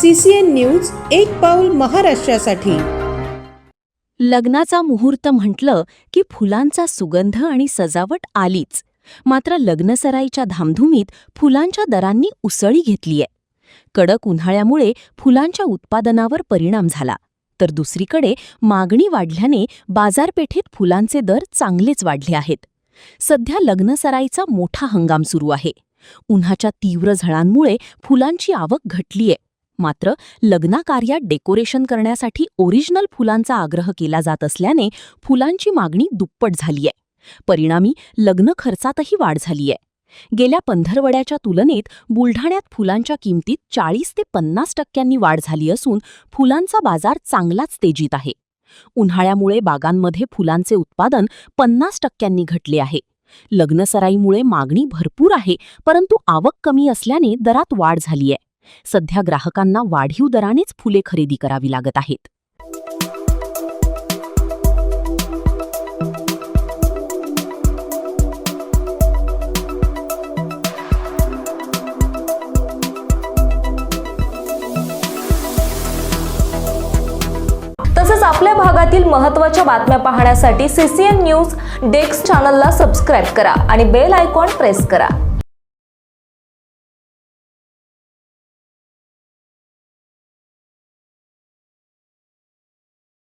CCN news एक पाऊल महाराष्ट्रासाठी। लग्नाचा मुहूर्त म्हटलं की फुलांचा सुगंध आणि सजावट आलीच। मात्र लग्नसराईच्या धामधुमीत फुलांच्या दरांनी उसळी घेतलीय। कडक उन्हाळ्यामुळे फुलांच्या उत्पादनावर परिणाम झाला, तर दुसरीकडे मागणी वाढल्याने बाजारपेठेत फुलांचे दर चांगलेच वाढले आहेत। सध्या लग्नसराईचा मोठा हंगाम सुरू आहे। उन्हाच्या तीव्र झळांमुळे फुलांची आवक घटलीय। मात्र लग्नकार्यात डेकोरेशन करण्यासाठी ओरिजिनल फुलांचा आग्रह केला जात असल्याने फुलांची मागणी दुप्पट झालीय। परिणामी लग्न खर्चातही वाढ झालीय। गेल्या पंधरवड्याच्या तुलनेत बुलढाण्यात फुलांच्या किमतीत 40 ते 50% वाढ झाली असून फुलांचा बाजार चांगलाच तेजीत आहे। उन्हाळ्यामुळे बागांमध्ये फुलांचे उत्पादन 50% घटले आहे। लग्नसराईमुळे मागणी भरपूर आहे, परंतु आवक कमी असल्याने दरात वाढ झालीय। सध्या ग्राहकांना वाढीव दरानेच फुले खरेदी करावी लागत आहेत। तसेच आपल्या भागातील महत्त्वाच्या बातम्या पाहण्यासाठी CCN न्यूज डेस्क चॅनलला सबस्क्राइब करा आणि बेल आयकॉन प्रेस करा।